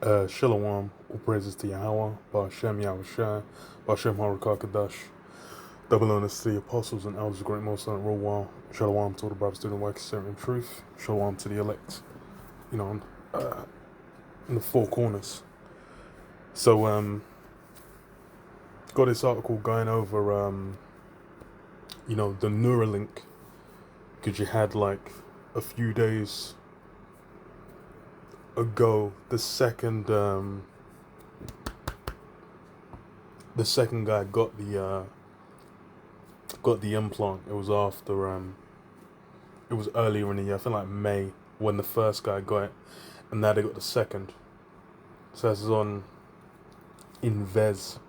Shalom, all praises to Yahweh, Ba'ashem Yahushai, Ba'ashem Harakakadash, double honors to the apostles and elders of Great Most High Rowell, Shalom to all the brothers doing the work of serving truth, Shalom to the elect, uh, in the four corners. So, got this article going over, the Neuralink, because you had like a few days ago the second guy got the implant. It was after it was earlier in the year, I think like May, when the first guy got it, and now they got the second. So this is on Invez.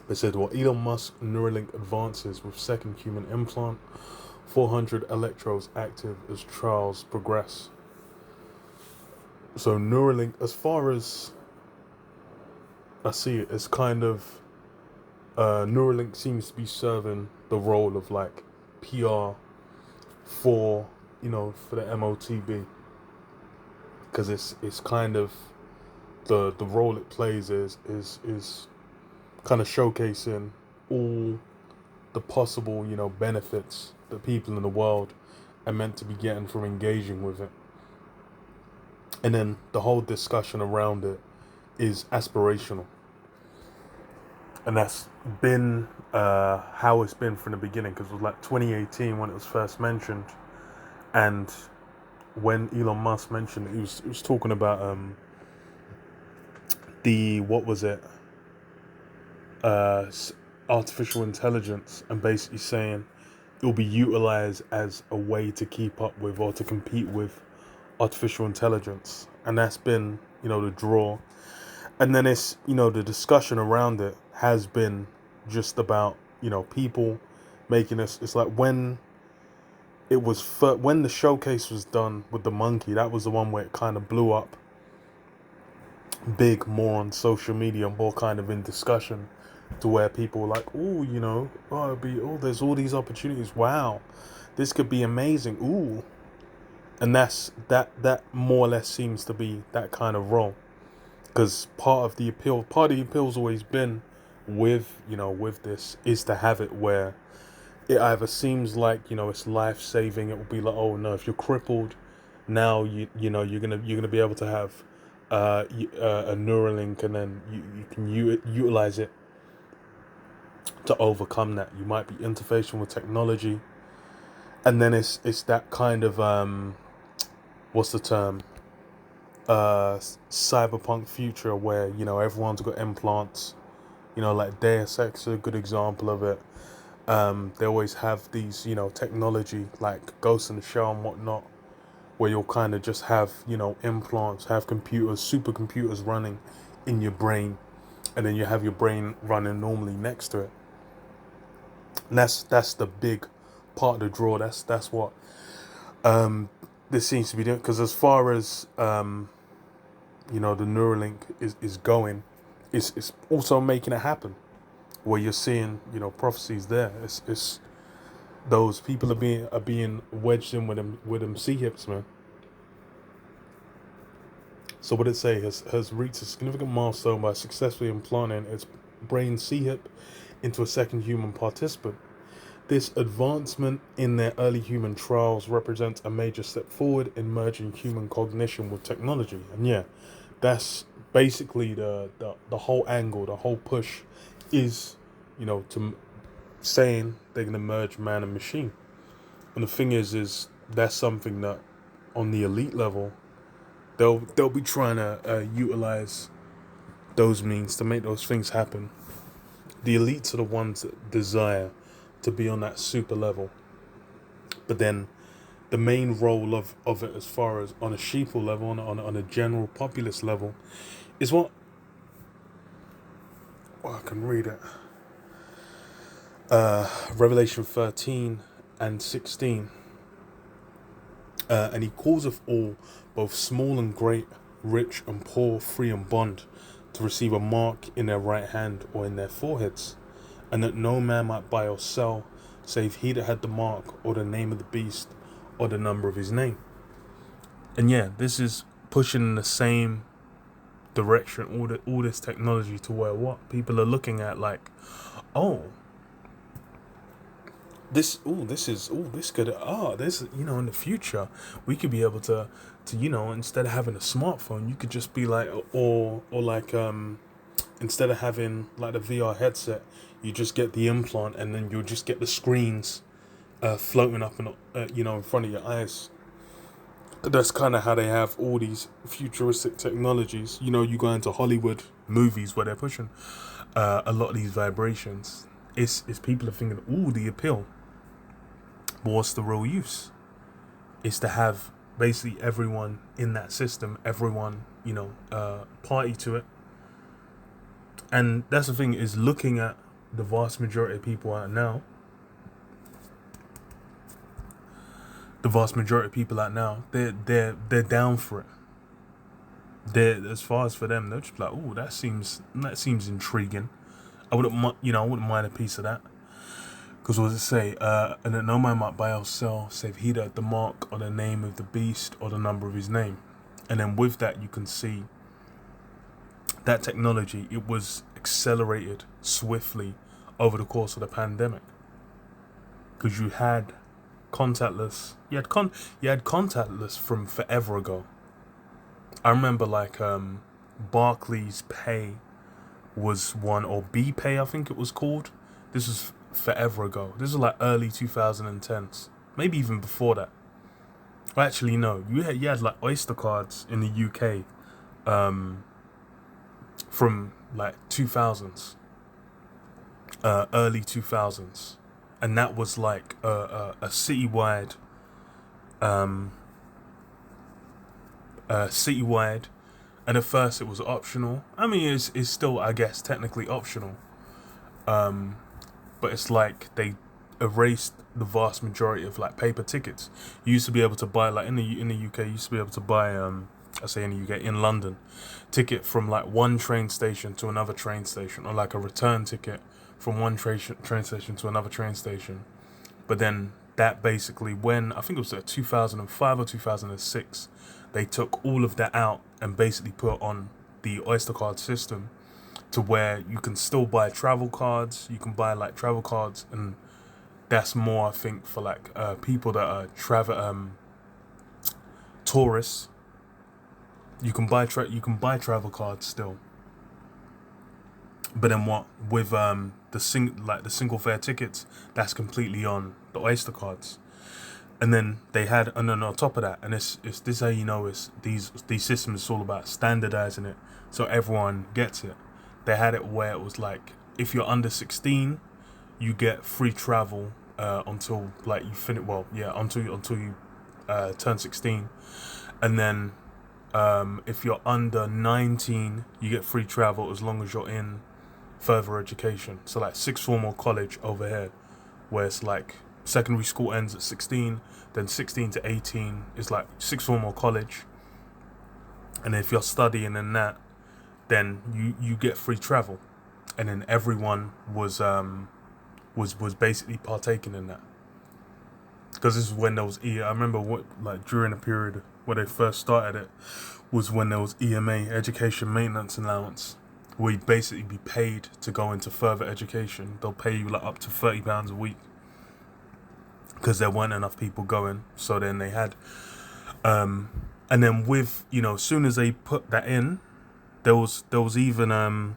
They said, well, Elon Musk Neuralink advances with second human implant, 400 electrodes active as trials progress. So Neuralink, as far as I see it, it's kind of Neuralink seems to be serving the role of like PR for the MOTB, because it's kind of the role it plays is kind of showcasing all the possible benefits that people in the world are meant to be getting from engaging with it. And then the whole discussion around it is aspirational. And that's been how it's been from the beginning, because it was like 2018 when it was first mentioned. And when Elon Musk mentioned it, he was talking about artificial intelligence, and basically saying it will be utilized as a way to keep up with or to compete with artificial intelligence. And that's been the draw. And then it's the discussion around it has been just about people making this. It's like when when the showcase was done with the monkey, that was the one where it kind of blew up big, more on social media, more kind of in discussion, to where people were like, there's all these opportunities, wow, this could be amazing, ooh. And that more or less seems to be that kind of role, because part of the appeal's always been with this is to have it where it either seems like it's life saving. It will be like, oh no, if you're crippled, now you're gonna be able to have a Neuralink, and then you can utilize it to overcome that. You might be interfacing with technology, and then it's that kind of what's the term? Cyberpunk future where everyone's got implants. Like Deus Ex is a good example of it. They always have these technology like Ghost in the Shell and whatnot, where you'll kind of just have implants, have supercomputers running in your brain, and then you have your brain running normally next to it. And that's the big part of the draw. That's what this seems to be doing. Because as far as the Neuralink is going, it's also making it happen, where you're seeing prophecies there. It's those people are being wedged in with them C hips, man. So what it say has reached a significant milestone by successfully implanting its brain C hip into a second human participant. This advancement in their early human trials represents a major step forward in merging human cognition with technology. And yeah, that's basically the whole angle, the whole push is, to saying they're going to merge man and machine. And the thing is that's something that on the elite level, they'll be trying to utilize those means to make those things happen. The elites are the ones that desire to be on that super level. But then the main role of it, as far as on a sheeple level, on a general populace level, is what I can read it. Revelation 13 and 16. And he causeth all, both small and great, rich and poor, free and bond, to receive a mark in their right hand or in their foreheads, and that no man might buy or sell, save he that had the mark, or the name of the beast, or the number of his name. And yeah, this is pushing in the same direction, all this technology, to where what people are looking at like, oh, this could, this, in the future we could be able to instead of having a smartphone, you could just be like, or like instead of having like the VR headset, you just get the implant, and then you'll just get the screens floating up and in front of your eyes. That's kind of how they have all these futuristic technologies. You go into Hollywood movies where they're pushing a lot of these vibrations. It's people are thinking, ooh, the appeal. But what's the real use? It's to have basically everyone in that system, everyone, party to it. And that's the thing, is looking at the vast majority of people out now. The vast majority of people out now, they're down for it. As far as for them, they're just like, oh, that seems intriguing. I wouldn't mind a piece of that. Because what does it say? And that no man might buy or sell, save he that the mark or the name of the beast or the number of his name. And then with that, you can see that technology, it was accelerated swiftly over the course of the pandemic. Because you had contactless. You had contactless from forever ago. I remember like Barclays Pay was one, or B Pay I think it was called. This was forever ago. This was like early 2010s, maybe even before that. Well, actually no, you had like Oyster cards in the UK from like 2000s, early 2000s. And that was like a citywide, and at first it was optional. I mean, it's still, I guess, technically optional, but it's like they erased the vast majority of like paper tickets. You used to be able to buy, like in the UK, you used to be able to buy in London, ticket from like one train station to another train station, or like a return ticket from one train station to another train station. But then that basically, when I think it was 2005 or 2006, they took all of that out and basically put on the Oyster card system, to where you can still buy travel cards. You can buy like travel cards, and that's more, I think, for like people that are tourists. You can buy travel cards still. But then what with the single fare tickets, that's completely on the Oyster cards. And then they had, and then on top of that, and it's this is how you know it's these systems, it's all about standardizing it so everyone gets it. They had it where it was like, if you're under 16, you get free travel until like you finish. Well, yeah, until you turn 16, and then if you're under 19, you get free travel as long as you're in further education. So like sixth form or college over here, where it's like secondary school ends at 16, then 16 to 18 is like sixth form or college, and if you're studying in that, then you get free travel. And then everyone was basically partaking in that, because this is when there was I remember during the period where they first started it was when there was EMA, education maintenance allowance, where you'd basically be paid to go into further education. They'll pay you like up to £30 a week, because there weren't enough people going. So then they had and then with as soon as they put that in, there was even I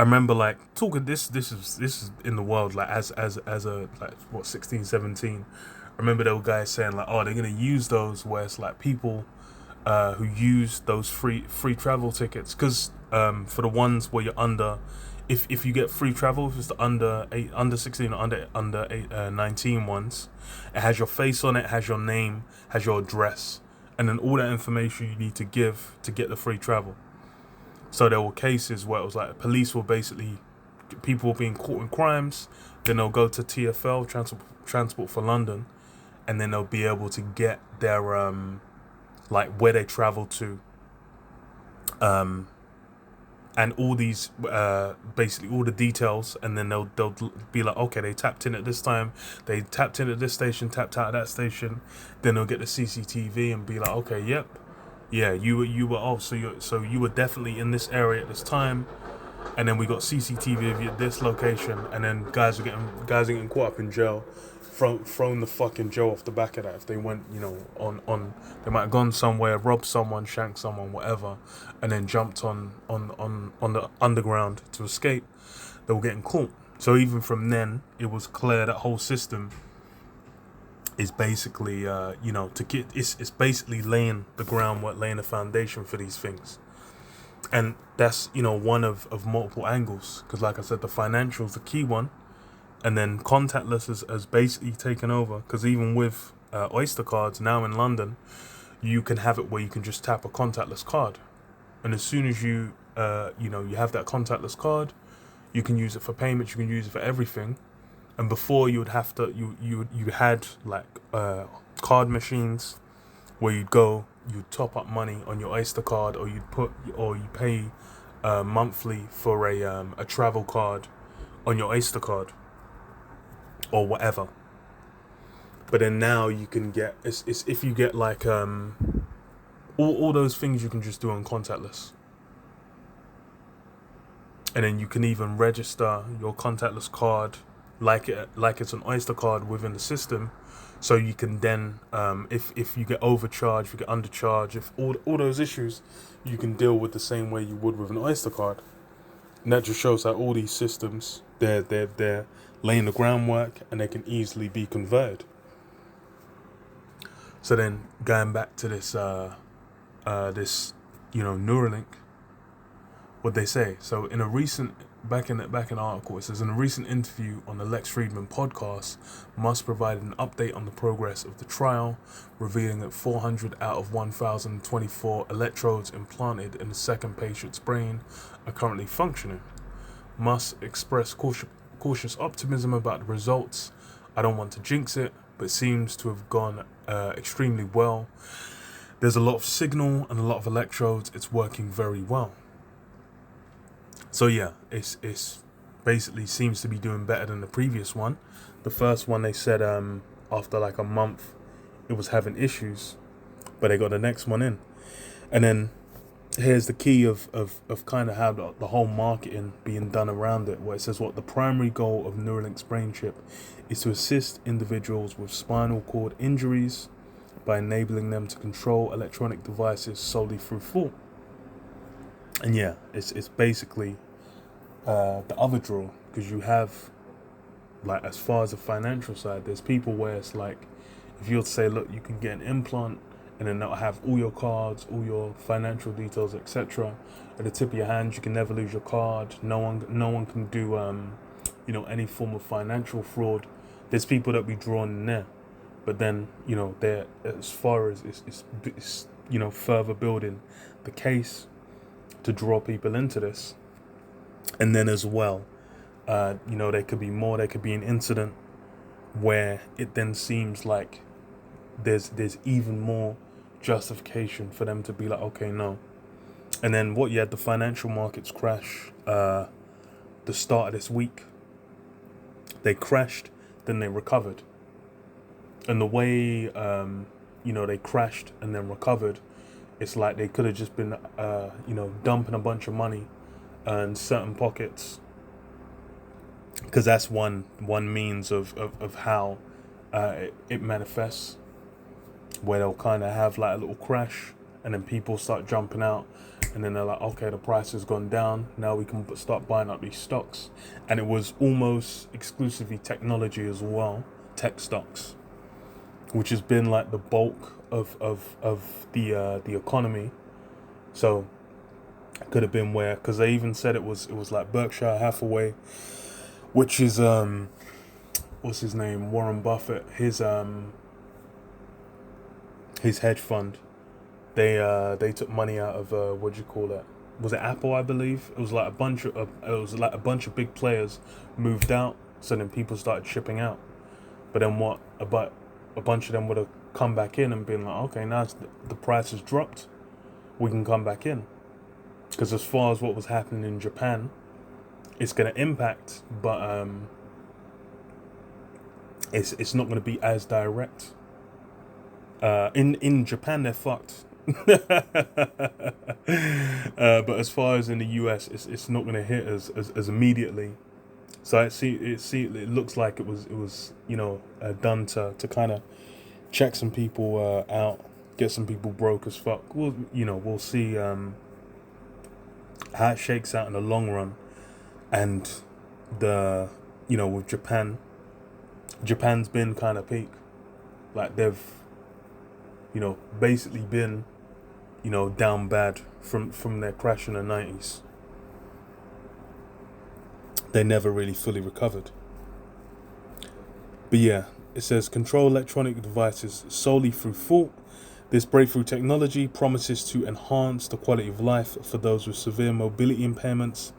remember like talking, this is in the world, like as a like 16, 17. I remember there were guys saying like, oh, they're gonna use those, where it's like people who use those free travel tickets, because for the ones where you're under, if you get free travel, if it's the under 16 or under 19 ones, it has your face on it, has your name, has your address, and then all that information you need to give to get the free travel. So there were cases where it was like police were basically, people were being caught in crimes, then they'll go to TfL, Transport for London, and then they'll be able to get their like where they travel to, and all these basically all the details, and then they'll be like, okay, they tapped in at this time, they tapped in at this station, tapped out at that station, then they'll get the CCTV and be like, okay, yep, Yeah, you were so you were definitely in this area at this time, and then we got CCTV of you at this location, and then guys are getting caught up in jail, thrown the fucking jail off the back of that if they went, on they might have gone somewhere, robbed someone, shanked someone, whatever, and then jumped on the underground to escape. They were getting caught. So even from then, it was clear that whole system is basically, to get it's basically laying the groundwork, laying the foundation for these things. And that's, one of multiple angles, because like I said, the financial's the key one, and then contactless has basically taken over, because even with Oyster cards now in London, you can have it where you can just tap a contactless card, and as soon as you you have that contactless card, you can use it for payments, you can use it for everything. And before, you would have to you had like card machines where you'd top up money on your Oyster card, or you pay monthly for a travel card on your Oyster card or whatever. But then now you can get it's if you get like all those things you can just do on contactless. And then you can even register your contactless card like it's an Oyster card within the system, so you can then if you get overcharged, if you get undercharged, if all those issues, you can deal with the same way you would with an Oyster card. And that just shows that all these systems, they're laying the groundwork, and they can easily be converted. So then going back to this Neuralink, what they say. So in a recent back in the article, it says, in a recent interview on the Lex Friedman podcast, Musk provided an update on the progress of the trial, revealing that 400 out of 1,024 electrodes implanted in the second patient's brain are currently functioning. Musk expressed cautious optimism about the results. I don't want to jinx it, but it seems to have gone extremely well. There's a lot of signal and a lot of electrodes. It's working very well. So yeah, it's basically seems to be doing better than the previous one. The first one, they said after like a month it was having issues, but they got the next one in. And then here's the key of kind of how the whole marketing being done around it, where it says, what the primary goal of Neuralink's brain chip is to assist individuals with spinal cord injuries by enabling them to control electronic devices solely through thought. And yeah, it's basically the other draw, because you have, like, as far as the financial side, there's people where it's like, if you were to say, look, you can get an implant, and then that'll have all your cards, all your financial details, etc. at the tip of your hand. You can never lose your card. No one can do any form of financial fraud. There's people that be drawn in there, but then they're, as far as it's further building the case to draw people into this. And then as well, there could be more. There could be an incident where it then seems like there's even more justification for them to be like, okay, no. And then you had the financial markets crash the start of this week. They crashed, then they recovered. And the way they crashed and then recovered, it's like they could have just been dumping a bunch of money in certain pockets, because that's one means of how it manifests, where they'll kind of have like a little crash, and then people start jumping out, and then they're like, okay, the price has gone down, now we can start buying up these stocks. And it was almost exclusively technology as well, tech stocks, which has been like the bulk of the economy. So it could have been where, because they even said it was like Berkshire Hathaway, which is what's his name, Warren Buffett, his hedge fund. They took money out of what do you call it? Was it Apple? I believe it was like a bunch of big players moved out, so then people started shipping out. But then a bunch of them would have come back in and been like, okay, now the price has dropped, we can come back in. Because as far as what was happening in Japan, it's going to impact, but it's not going to be as direct. In Japan, they're fucked. But as far as in the US, it's not going to hit as immediately. So it looks like it was done to kind of check some people out, get some people broke as fuck. We'll see how it shakes out in the long run, and the with Japan's been kind of peak, like they've basically been down bad from their crash in the 90s. They never really fully recovered. But yeah, it says control electronic devices solely through thought. This breakthrough technology promises to enhance the quality of life for those with severe mobility impairments,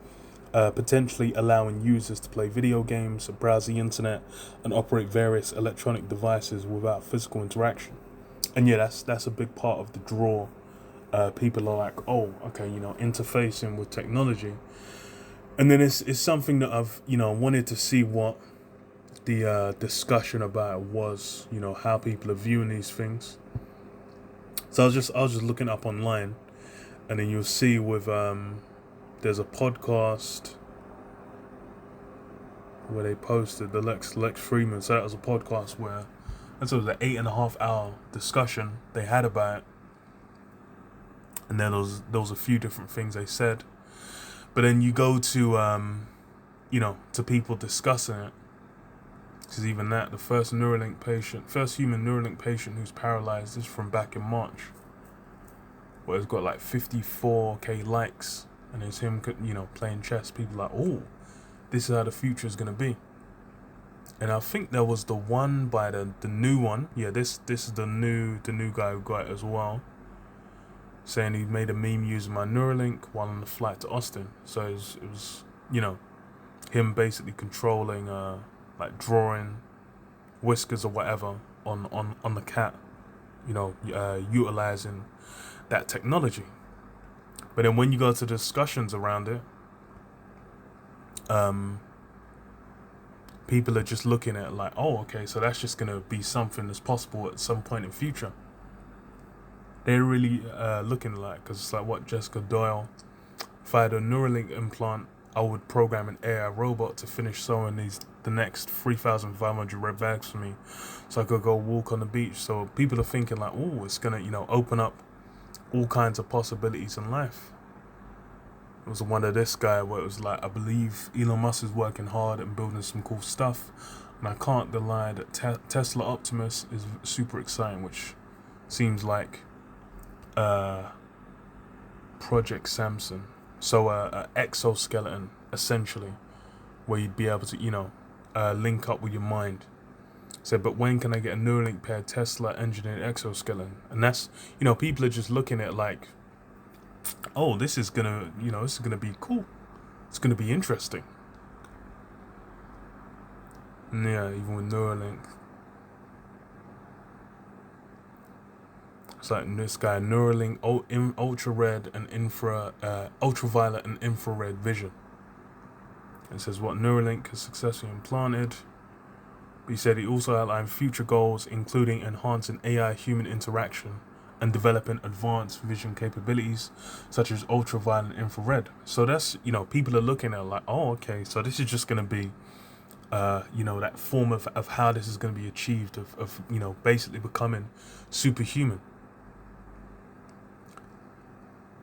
potentially allowing users to play video games, browse the internet, and operate various electronic devices without physical interaction. And yeah, that's a big part of the draw. People are like, oh, okay, interfacing with technology. And then it's something that I've wanted to see what the discussion about was, how people are viewing these things. So I was just looking up online, and then you'll see with there's a podcast where they posted the Lex Friedman. So that was a podcast where, and so it was an 8.5 hour discussion they had about it, and then there was a few different things they said. But then you go to to people discussing it, because even that, the first human Neuralink patient who's paralyzed is from back in March, where it's got like 54k likes, and it's him playing chess. People are like, oh, this is how the future is gonna be. And I think there was the one by the new one. Yeah, this is the new guy who got it as well, saying he made a meme using my Neuralink while on the flight to Austin. So it was him basically controlling like drawing whiskers or whatever on the cat, utilizing that technology. But then when you go to discussions around it, people are just looking at it like, oh, okay, so that's just gonna be something that's possible at some point in future. They're really looking like, because it's like what Jessica Doyle, if I had a Neuralink implant, I would program an AI robot to finish sewing the next 3,500 red bags for me, so I could go walk on the beach. So people are thinking like, oh, it's gonna open up all kinds of possibilities in life. It was one of this guy where it was like, I believe Elon Musk is working hard and building some cool stuff, and I can't deny that Tesla Optimus is super exciting, which seems like Project Samson. So a exoskeleton, essentially, where you'd be able to link up with your mind. So, but when can I get a Neuralink paired Tesla engineered exoskeleton? And that's, people are just looking at it like, oh, this is gonna be cool. It's gonna be interesting. And yeah, even with Neuralink, it's like this guy Neuralink ultraviolet and infrared vision. It says what Neuralink has successfully implanted. He said he also outlined future goals, including enhancing AI-human interaction and developing advanced vision capabilities such as ultraviolet and infrared. So that's, people are looking at like, oh, okay, so this is just going to be, that form of how this is going to be achieved, of basically becoming superhuman.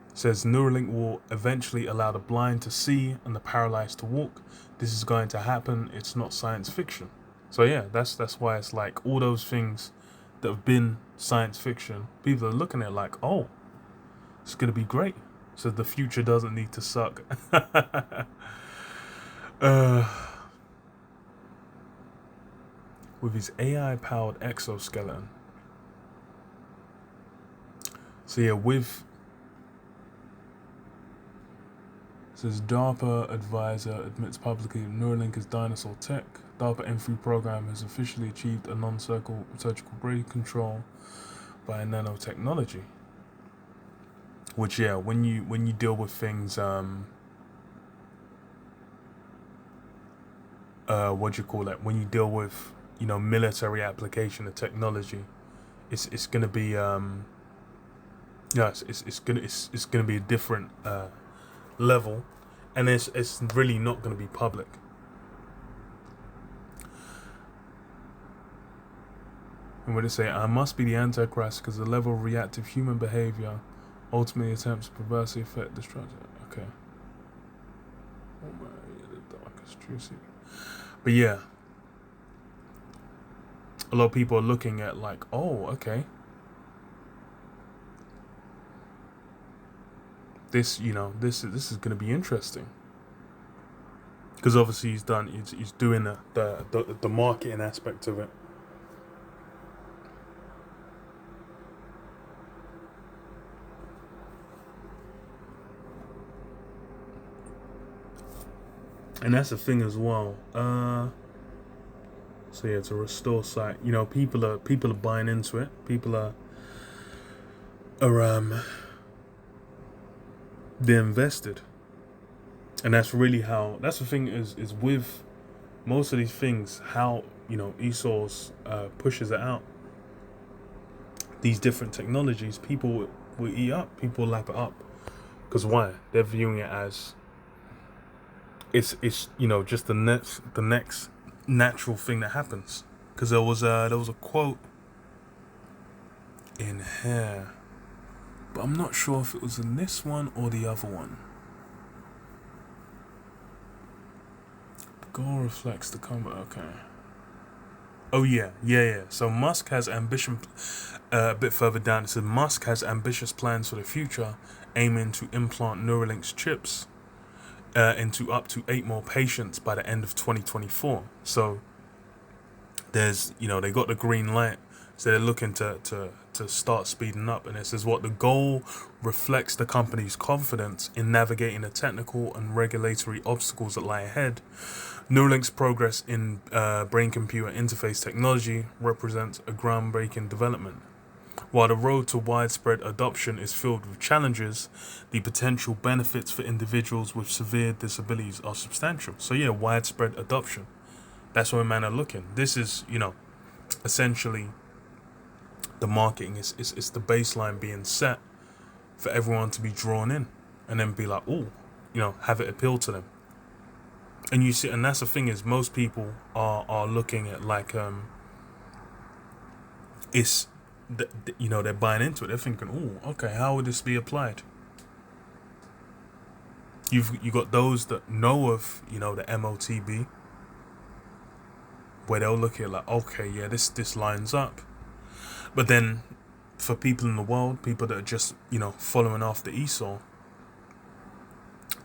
It says Neuralink will eventually allow the blind to see and the paralyzed to walk. This is going to happen. It's not science fiction. So yeah, that's why it's like all those things that have been science fiction, people are looking at it like, oh, it's gonna be great. So the future doesn't need to suck. With his AI-powered exoskeleton. So yeah, says DARPA advisor admits publicly Neuralink is dinosaur tech. DARPA M3 program has officially achieved a non-surgical brain control by nanotechnology. Which, yeah, when you deal with things, what do you call it? When you deal with military application of technology, it's gonna be Yeah, it's gonna be a different level, and it's really not gonna be public. And what they say, I must be the Antichrist because the level of reactive human behavior ultimately attempts to perversely affect the structure. Okay. Oh my, the darkest truth. But yeah, a lot of people are looking at like, oh, okay, this this is going to be interesting because obviously he's doing the marketing aspect of it. And that's the thing as well. So yeah, to restore sight, people are buying into it. People are they're invested, and that's really how. That's the thing is with most of these things, how Esau's pushes it out. These different technologies, people will eat up. People will lap it up because why? They're viewing it as it's just the next natural thing that happens. Because there was a quote in here, but I'm not sure if it was in this one or the other one. The goal reflects the combat. Okay. Oh yeah. So Musk has ambition. A bit further down, it says Musk has ambitious plans for the future, aiming to implant Neuralink's chips into up to 8 more patients by the end of 2024. So there's they got the green light, so they're looking to start speeding up. And it says what the goal reflects the company's confidence in navigating the technical and regulatory obstacles that lie ahead. Neuralink's progress in brain-computer interface technology represents a groundbreaking development. While the road to widespread adoption is filled with challenges, the potential benefits for individuals with severe disabilities are substantial. So yeah, widespread adoption. That's where men are looking. This is, essentially the marketing. It's the baseline being set for everyone to be drawn in and then be like, oh, have it appeal to them. And you see, and that's the thing is most people are looking at like it's they're buying into it. They're thinking, oh, okay, how would this be applied? You got those that know of the MOTB, where they'll look at it like, okay, yeah, this lines up. But then for people in the world, people that are just following after Esau,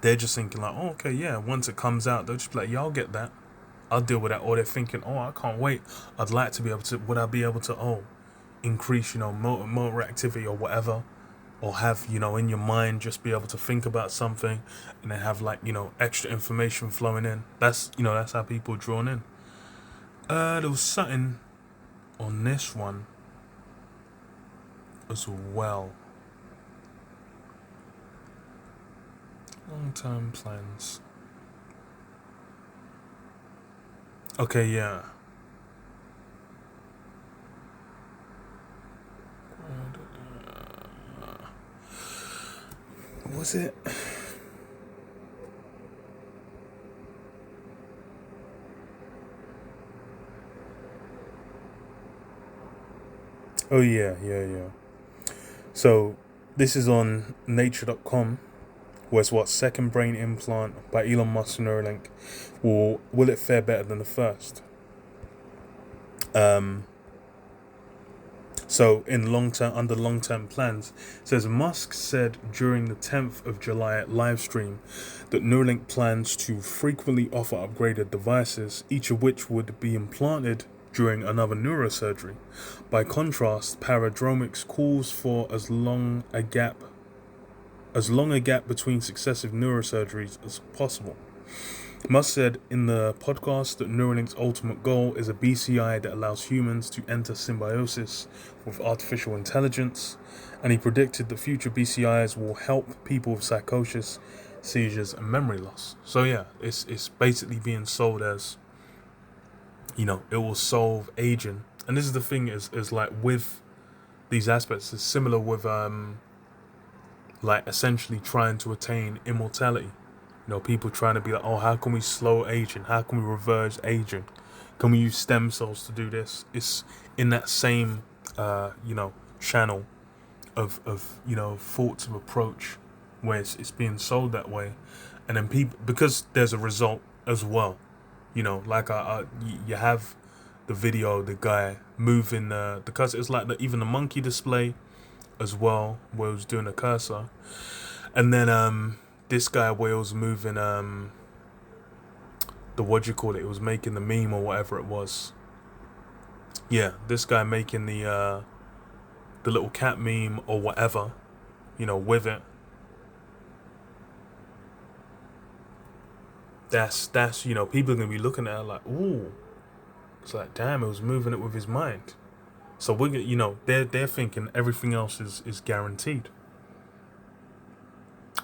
they're just thinking like, oh, okay, yeah, once it comes out, they'll just be like, yeah, I'll get that, I'll deal with that. Or they're thinking, oh, I can't wait, I'd like to be able to, would I be able to increase motor activity or whatever, or have in your mind just be able to think about something and then have like extra information flowing in. That's how people are drawn in. There was something on this one as well. Long-term plans. Okay, yeah. What was it? Oh yeah. So this is on nature.com, where it's what second brain implant by Elon Musk Neuralink. Will it fare better than the first? So under long-term plans, it says Musk said during the 10th of July live stream that Neuralink plans to frequently offer upgraded devices, each of which would be implanted during another neurosurgery. By contrast, Paradromics calls for as long a gap between successive neurosurgeries as possible. Musk said in the podcast that Neuralink's ultimate goal is a BCI that allows humans to enter symbiosis with artificial intelligence, and he predicted that future BCIs will help people with psychosis, seizures, and memory loss. So yeah, it's basically being sold as, it will solve aging. And this is the thing is like with these aspects, it's similar with like essentially trying to attain immortality. You know, people trying to be like, oh, how can we slow aging? How can we reverse aging? Can we use stem cells to do this? It's in that same, channel of thoughts of approach where it's being sold that way. And then people, because there's a result as well, like you have the video, the guy moving because it's like even the monkey display as well, where it was doing a cursor. And then this guy where it was moving the what do you call it? It was making the meme or whatever it was. Yeah, this guy making the little cat meme or whatever, with it. That's people are gonna be looking at it like, ooh, it's like, damn, it was moving it with his mind. So we're they're thinking everything else is guaranteed.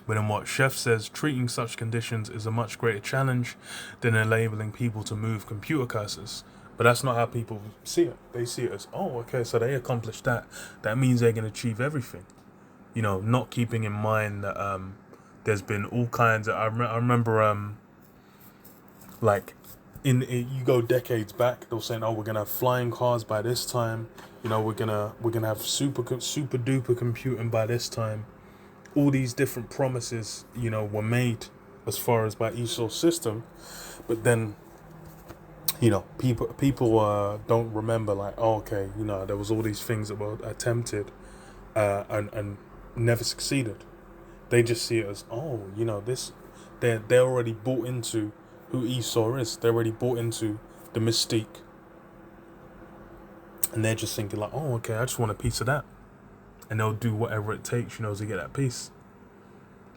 But then what Chef says, treating such conditions is a much greater challenge than enabling people to move computer cursors. But that's not how people see it. They see it as, oh, okay, so they accomplished that. That means they can achieve everything. Not keeping in mind that there's been all kinds of. I remember like you go decades back, they were saying, oh, we're gonna have flying cars by this time. We're gonna have super duper computing by this time. All these different promises, were made as far as by Esau's system, but then, people don't remember, like, oh, okay, there was all these things that were attempted, and never succeeded. They just see it as, oh, this, they're already bought into who Esau is. They're already bought into the mystique, and they're just thinking like, oh, okay, I just want a piece of that. And they'll do whatever it takes, to get that piece.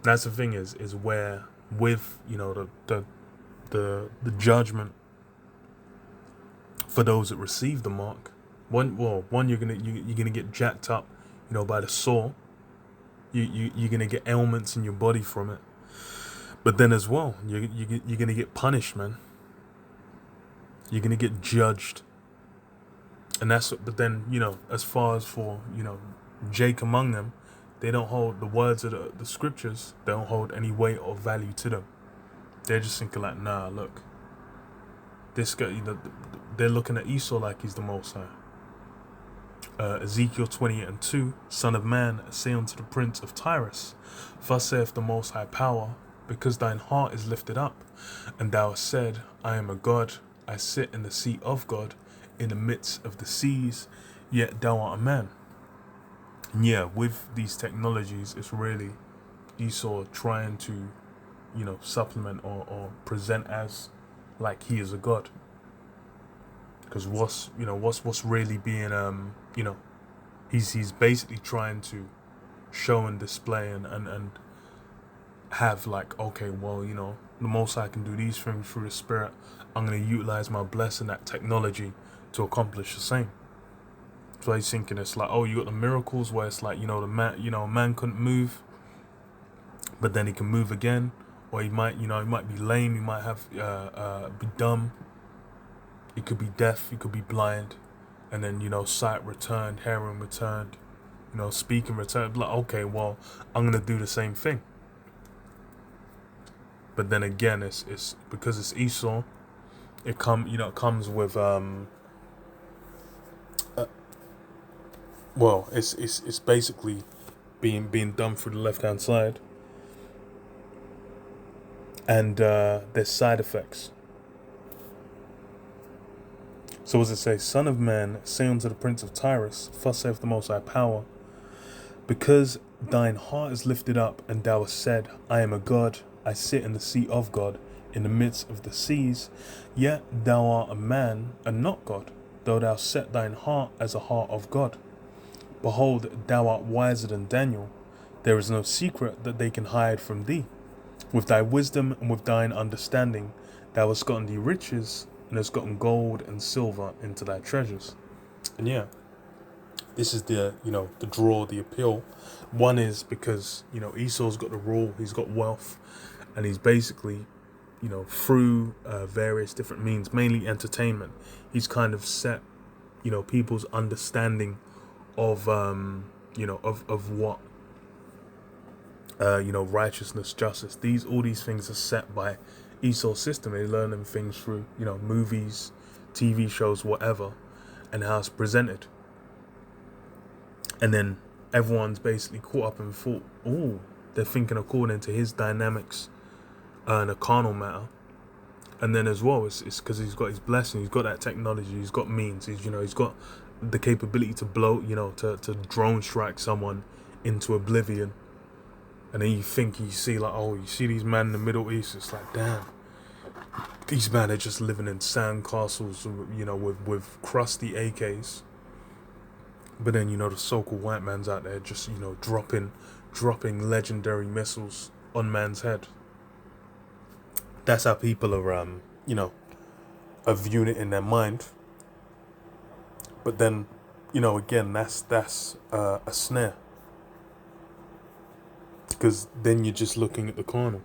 That's the thing is where with the judgment for those that receive the mark, one you're gonna get jacked up, by the saw. You're gonna get ailments in your body from it. But then as well, you're gonna get punished, man. You're gonna get judged. And but then, as far as for, Jake among them, they don't hold the words of the scriptures, they don't hold any weight or value to them. They're just thinking like, nah, look, this guy, they're looking at Esau like he's the Most High. Ezekiel 28:2, Son of man, say unto the prince of Tyrus, thus saith the Most High Power, because thine heart is lifted up, and thou hast said, I am a God, I sit in the seat of God, in the midst of the seas, yet thou art a man. And yeah, with these technologies, it's really Esau trying to, supplement or present as like he is a god. Because what's really being he's basically trying to show and display and have like, okay, well, the most I can do these things through the spirit. I'm gonna utilize my blessing, that technology, to accomplish the same. So he's thinking it's like, oh, you got the miracles where it's like, the man couldn't move, but then he can move again, or he might be lame, he might have be dumb, he could be deaf, he could be blind, and then sight returned, hearing returned, speaking returned. Like, okay, well, I'm gonna do the same thing. But then again, it's because it's Esau, it comes with well, it's basically being done through the left hand side, and there's side effects. So as it says, Son of man, say unto the prince of Tyrus, thus saith the Most High Power, because thine heart is lifted up, and thou hast said, I am a God, I sit in the seat of God, in the midst of the seas, yet thou art a man, and not God, though thou set thine heart as a heart of God. Behold, thou art wiser than Daniel. There is no secret that they can hide from thee. With thy wisdom and with thine understanding, thou hast gotten thee riches, and hast gotten gold and silver into thy treasures. And yeah, this is the draw, the appeal. One is because, Esau's got the rule, he's got wealth, and he's basically, through various different means, mainly entertainment, he's kind of set, people's understanding of of what righteousness, justice. All these things are set by Esau's system. They learn them things through, movies, TV shows, whatever, and how it's presented. And then everyone's basically caught up and thought, oh, they're thinking according to his dynamics and a carnal matter. And then as well, it's because he's got his blessing, he's got that technology, he's got means, he's got the capability to blow, to drone strike someone into oblivion. And then you see like, oh, you see these men in the Middle East, it's like, damn, these men are just living in sand castles, with crusty AKs. But then, the so-called white man's out there just, dropping legendary missiles on man's head. That's how people are, are viewing it in their mind. But then, again, that's a snare. Because then you're just looking at the carnal.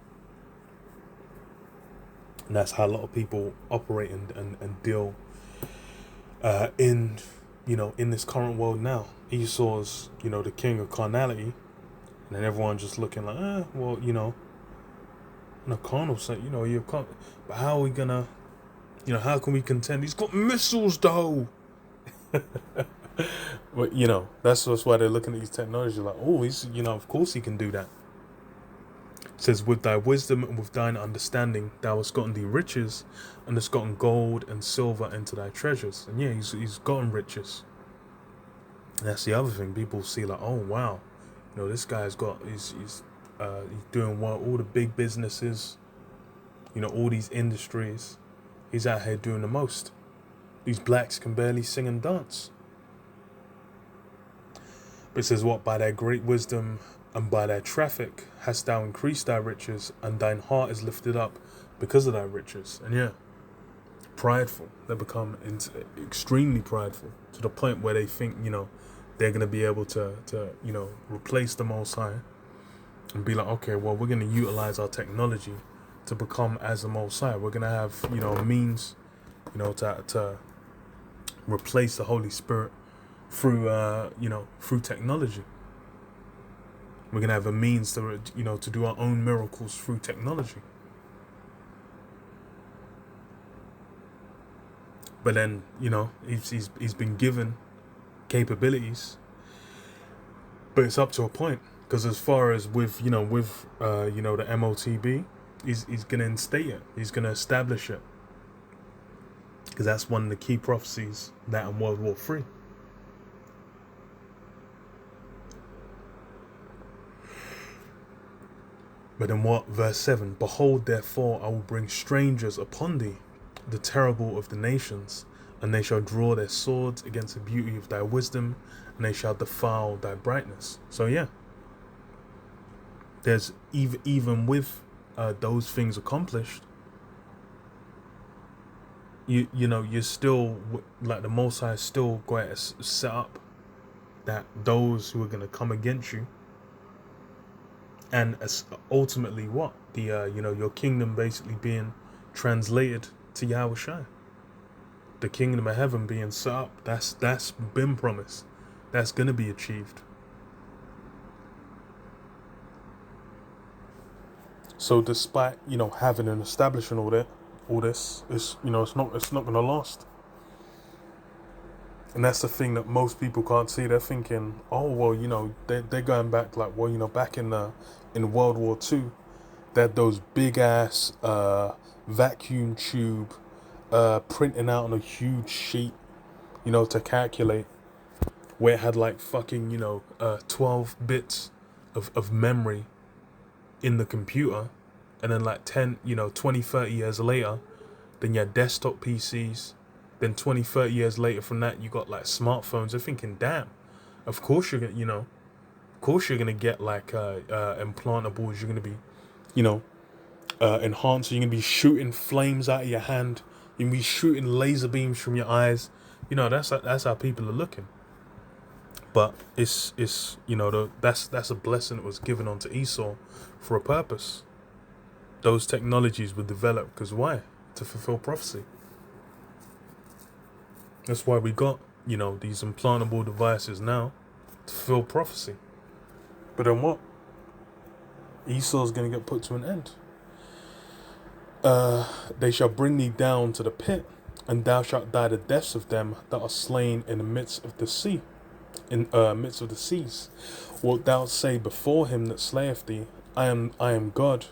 And that's how a lot of people operate and deal in this current world now. Esau's, the king of carnality. And then everyone just looking like, in a carnal sense, you can't. But how are we gonna, how can we contend? He's got missiles, though. But that's why they're looking at these technologies like, oh, he's, of course he can do that. It says, with thy wisdom and with thine understanding, thou hast gotten thee riches, and hast gotten gold and silver into thy treasures. And yeah, he's gotten riches. And that's the other thing. People see like, oh wow, this guy's got he's doing well, all the big businesses, all these industries. He's out here doing the most. These blacks can barely sing and dance. But it says, what? By thy great wisdom and by thy traffic hast thou increased thy riches, and thine heart is lifted up because of thy riches. And yeah, prideful. They become extremely prideful to the point where they think, they're going to be able to replace the Most High and be like, okay, well, we're going to utilize our technology to become as the Most High. We're going to have, a means, to replace the Holy Spirit through, through technology. We're going to have a means to, to do our own miracles through technology. But then, he's been given capabilities, but it's up to a point. Because as far as with the MOTB, he's going to instate it. He's going to establish it. Because that's one of the key prophecies that in World War III. But then what? Verse 7. Behold, therefore, I will bring strangers upon thee, the terrible of the nations, and they shall draw their swords against the beauty of thy wisdom, and they shall defile thy brightness. So yeah, there's even with those things accomplished, you're still, like, the Most High is still going to set up that those who are going to come against you, and ultimately what? The your kingdom basically being translated to Yahushua. The kingdom of heaven being set up, that's been promised. That's going to be achieved. So despite, having and establishing all this, it's not going to last. And that's the thing that most people can't see. They're thinking, oh, well, they're going back like, well, back in World War II, they had those big ass vacuum tube printing out on a huge sheet, to calculate, where it had like fucking 12 bits of memory in the computer, and then like 10, 20, 30 years later, then you had desktop PCs. Then 20, 30 years later from that, you got like smartphones. They're thinking, damn, of course you're gonna get like implantables. You're gonna be, enhanced. You're gonna be shooting flames out of your hand. You're gonna be shooting laser beams from your eyes. That's how people are looking. But it's that's a blessing that was given onto Esau for a purpose. Those technologies were developed because why? To fulfill prophecy. That's why we got, these implantable devices now to fulfill prophecy. But then what? Esau's going to get put to an end. They shall bring thee down to the pit, and thou shalt die the deaths of them that are slain in the midst of the sea, in midst of the seas. Wilt thou say before him that slayeth thee, I am God,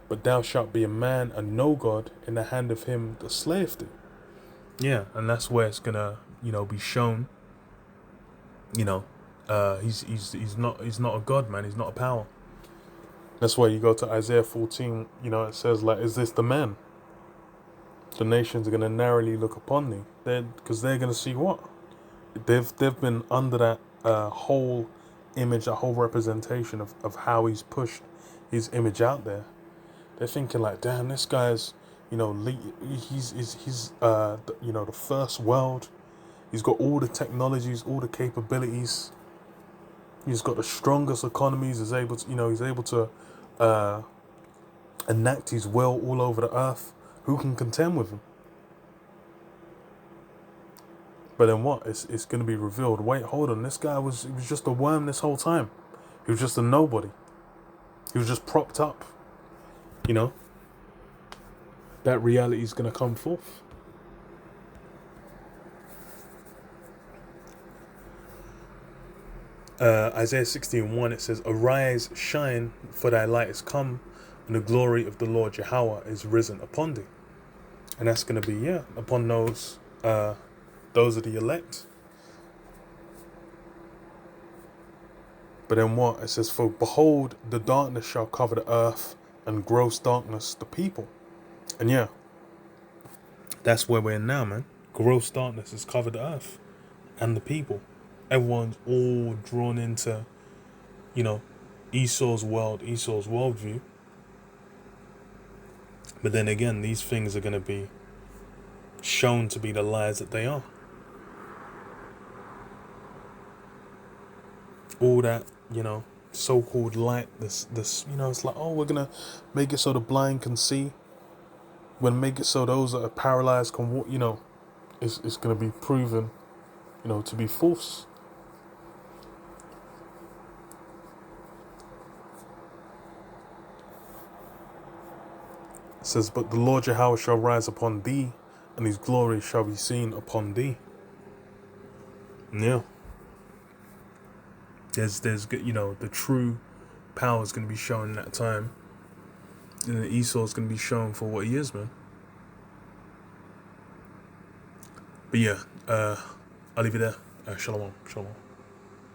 but thou shalt be a man and no God in the hand of him that slayeth thee. Yeah, and that's where it's gonna, be shown. He's not a God, man. He's not a power. That's why you go to Isaiah 14. It says, like, is this the man? The nations are gonna narrowly look upon thee, because they're gonna see what they've been under that whole image, that whole representation of how he's pushed his image out there. They're thinking like, damn, this guy's, he's the first world. He's got all the technologies, all the capabilities. He's got the strongest economies. He's able to enact his will all over the earth. Who can contend with him? But then what? It's going to be revealed. Wait, hold on. This guy was just a worm this whole time. He was just a nobody. He was just propped up. That reality is going to come forth. Isaiah 16:1, it says, arise, shine, for thy light is come, and the glory of the Lord Yahweh is risen upon thee. And that's going to be, upon those are the elect. But then what? It says, for behold, the darkness shall cover the earth, and gross darkness the people. And that's where we're in now, man. Gross darkness has covered the earth and the people. Everyone's all drawn into, Esau's worldview. But then again, these things are going to be shown to be the lies that they are. All that, so-called light, this, it's like, oh, we're going to make it so the blind can see. We're going to make it so those that are paralyzed can walk, it's going to be proven, to be false. It says, but the Lord Yahweh shall rise upon thee, and his glory shall be seen upon thee. Yeah. There's the true power is going to be shown in that time. And Esau is going to be shown for what he is, man. But I'll leave it there. Shalom.